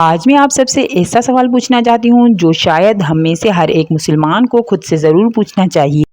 آج میں آپ سب سے ایسا سوال پوچھنا چاہتی ہوں جو شاید ہم میں سے ہر ایک مسلمان کو خود سے ضرور پوچھنا چاہیے۔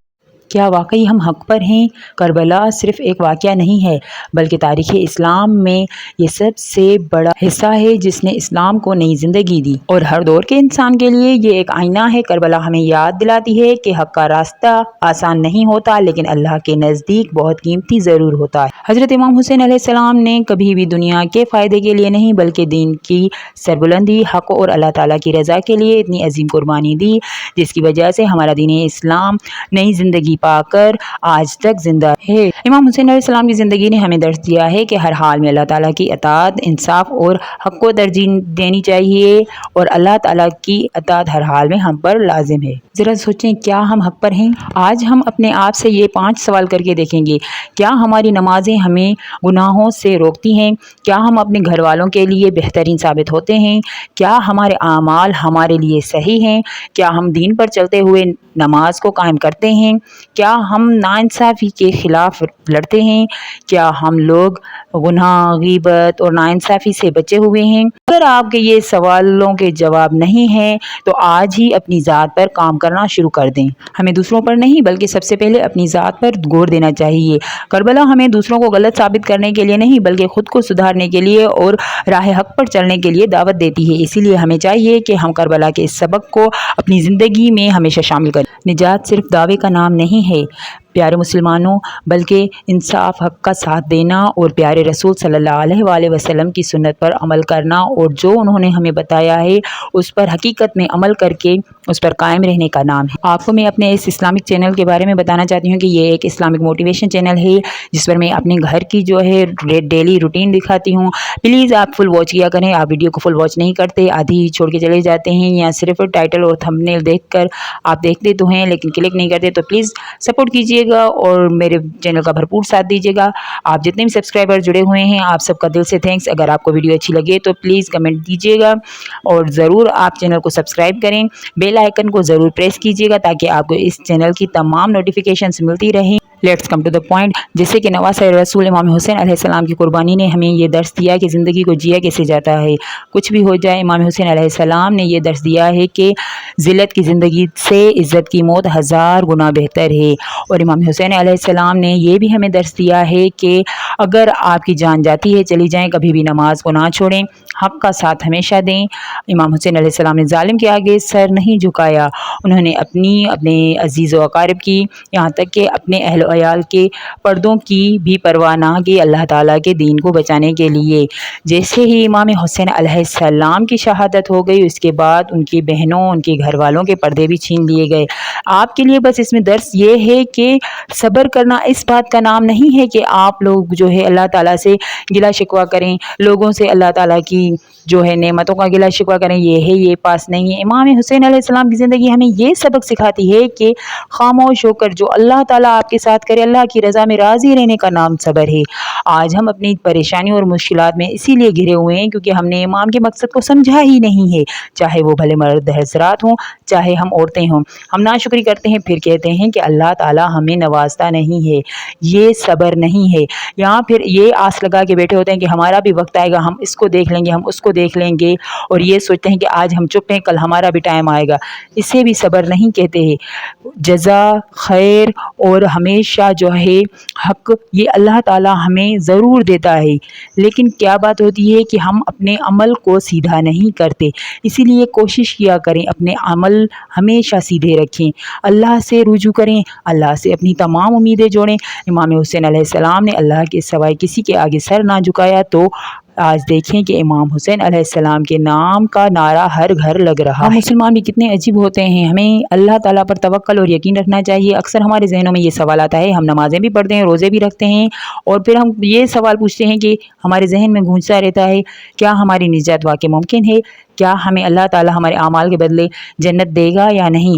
کیا واقعی ہم حق پر ہیں؟ کربلا صرف ایک واقعہ نہیں ہے بلکہ تاریخ اسلام میں یہ سب سے بڑا حصہ ہے جس نے اسلام کو نئی زندگی دی، اور ہر دور کے انسان کے لیے یہ ایک آئینہ ہے۔ کربلا ہمیں یاد دلاتی ہے کہ حق کا راستہ آسان نہیں ہوتا لیکن اللہ کے نزدیک بہت قیمتی ضرور ہوتا ہے۔ حضرت امام حسین علیہ السلام نے کبھی بھی دنیا کے فائدے کے لیے نہیں بلکہ دین کی سربلندی، حق اور اللہ تعالیٰ کی رضا کے لیے اتنی عظیم قربانی دی جس کی وجہ سے ہمارا دین اسلام نئی زندگی پا کر آج تک زندہ ہے۔ امام حسین علیہ السلام کی زندگی نے ہمیں درس دیا ہے کہ ہر حال میں اللہ تعالیٰ کی اطاعت، انصاف اور حق کو ترجیح دینی چاہیے، اور اللہ تعالیٰ کی اطاعت ہر حال میں ہم پر لازم ہے۔ ذرا سوچیں، کیا ہم حق پر ہیں؟ آج ہم اپنے آپ سے یہ 5 سوال کر کے دیکھیں گے۔ کیا ہماری نمازیں ہمیں گناہوں سے روکتی ہیں؟ کیا ہم اپنے گھر والوں کے لیے بہترین ثابت ہوتے ہیں؟ کیا ہمارے اعمال ہمارے لیے صحیح ہیں؟ کیا ہم دین پر چلتے ہوئے نماز کو قائم کرتے ہیں؟ کیا ہم ناانصافی کے خلاف لڑتے ہیں؟ کیا ہم لوگ گناہ، غیبت اور ناانصافی سے بچے ہوئے ہیں؟ اگر آپ کے یہ سوالوں کے جواب نہیں ہیں تو آج ہی اپنی ذات پر کام کرنا شروع کر دیں۔ ہمیں دوسروں پر نہیں بلکہ سب سے پہلے اپنی ذات پر غور دینا چاہیے۔ کربلا ہمیں دوسروں کو غلط ثابت کرنے کے لیے نہیں بلکہ خود کو سدھارنے کے لیے اور راہ حق پر چلنے کے لیے دعوت دیتی ہے۔ اسی لیے ہمیں چاہیے کہ ہم کربلا کے اس سبق کو اپنی زندگی میں ہمیشہ شامل کریں۔ نجات صرف دعوے کا نام نہیں ہے پیارے مسلمانوں، بلکہ انصاف، حق کا ساتھ دینا اور پیارے رسول صلی اللہ علیہ وآلہ وسلم کی سنت پر عمل کرنا، اور جو انہوں نے ہمیں بتایا ہے اس پر حقیقت میں عمل کر کے اس پر قائم رہنے کا نام ہے۔ آپ کو میں اپنے اس اسلامک چینل کے بارے میں بتانا چاہتی ہوں کہ یہ ایک اسلامک موٹیویشن چینل ہے جس پر میں اپنے گھر کی جو ہے ڈیلی روٹین دکھاتی ہوں۔ پلیز آپ فل واچ کیا کریں۔ آپ ویڈیو کو فل واچ نہیں کرتے، آدھی چھوڑ کے چلے جاتے ہیں، یا صرف ٹائٹل اور تھمبنیل دیکھ کر آپ دیکھتے تو ہیں لیکن کلک نہیں کرتے، تو پلیز سپورٹ کیجیے گا اور میرے چینل کا بھرپور ساتھ دیجیے گا۔ آپ جتنے بھی سبسکرائبر جڑے ہوئے ہیں آپ سب کا دل سے تھینکس۔ اگر آپ کو ویڈیو اچھی لگے تو پلیز کمنٹ دیجیے گا، اور ضرور آپ چینل کو سبسکرائب کریں، بیل آئیکن کو ضرور پریس کیجیے گا تاکہ آپ کو اس چینل کی تمام نوٹیفیکیشنز ملتی رہیں۔ Let's come to the point. جیسے کہ نواسہ رسول امام حسین علیہ السلام کی قربانی نے ہمیں یہ درس دیا کہ زندگی کو جیا کیسے جاتا ہے، کچھ بھی ہو جائے۔ امام حسین علیہ السلام نے یہ درس دیا ہے کہ ذلت کی زندگی سے عزت کی موت 1000 گنا بہتر ہے، اور امام حسین علیہ السلام نے یہ بھی ہمیں درس دیا ہے کہ اگر آپ کی جان جاتی ہے چلی جائیں، کبھی بھی نماز کو نہ چھوڑیں، حق کا ساتھ ہمیشہ دیں۔ امام حسین علیہ السلام نے ظالم کے آگے سر نہیں جھکایا، انہوں نے اپنے عزیز و اقارب کی، یہاں تک کہ اپنے اہل و عیال کے پردوں کی بھی پرواہ نہ کی اللہ تعالیٰ کے دین کو بچانے کے لیے۔ جیسے ہی امام حسین علیہ السلام کی شہادت ہو گئی اس کے بعد ان کی بہنوں، ان کے گھر والوں کے پردے بھی چھین لیے گئے۔ آپ کے لیے بس اس میں درس یہ ہے کہ صبر کرنا اس بات کا نام نہیں ہے کہ آپ لوگ جو ہے اللہ تعالیٰ سے گلہ شکوہ کریں، لوگوں سے اللہ تعالیٰ کی جو ہے نعمتوں کا گلہ شکوہ کریں، یہ پاس نہیں ہے۔ امام حسین علیہ السلام کی زندگی ہمیں یہ سبق سکھاتی ہے کہ خاموش ہو کر جو اللہ تعالیٰ آپ کے ساتھ کرے، اللہ کی رضا میں راضی رہنے کا نام صبر ہے۔ آج ہم اپنی پریشانی اور مشکلات میں اسی لیے گھرے ہوئے ہیں کیونکہ ہم نے امام کے مقصد کو سمجھا ہی نہیں ہے، چاہے وہ بھلے مرد حضرات ہوں چاہے ہم عورتیں ہوں۔ ہم ناشکری کرتے ہیں پھر کہتے ہیں کہ اللہ تعالیٰ ہمیں نوازتا نہیں ہے، یہ صبر نہیں ہے۔ یہاں پھر یہ آس لگا کے بیٹھے ہوتے ہیں کہ ہمارا بھی وقت آئے گا، ہم اس کو دیکھ لیں گے، ہم اس کو دیکھ لیں گے، اور یہ سوچتے ہیں کہ آج ہم چپ ہیں کل ہمارا بھی ٹائم آئے گا۔ اسے بھی صبر نہیں کہتے ہیں۔ جزا، خیر اور ہمیشہ جو ہے حق، یہ اللہ تعالیٰ ہمیں ضرور دیتا ہے، لیکن کیا بات ہوتی ہے کہ ہم اپنے عمل کو سیدھا نہیں کرتے۔ اسی لیے کوشش کیا کریں اپنے عمل ہمیشہ سیدھے رکھیں، اللہ سے رجوع کریں، اللہ سے اپنی تمام امیدیں جوڑیں۔ امام حسین علیہ السلام نے اللہ کے سوائے کسی کے آگے سر نہ جھکایا، تو آج دیکھیں کہ امام حسین علیہ السلام کے نام کا نعرہ ہر گھر لگ رہا ہے۔ ہم مسلمان بھی کتنے عجیب ہوتے ہیں، ہمیں اللہ تعالیٰ پر توکل اور یقین رکھنا چاہیے۔ اکثر ہمارے ذہنوں میں یہ سوال آتا ہے، ہم نمازیں بھی پڑھتے ہیں، روزے بھی رکھتے ہیں، اور پھر ہم یہ سوال پوچھتے ہیں کہ ہمارے ذہن میں گونجتا رہتا ہے، کیا ہماری نجات واقعی ممکن ہے؟ کیا ہمیں اللہ تعالیٰ ہمارے اعمال کے بدلے جنت دے گا یا نہیں؟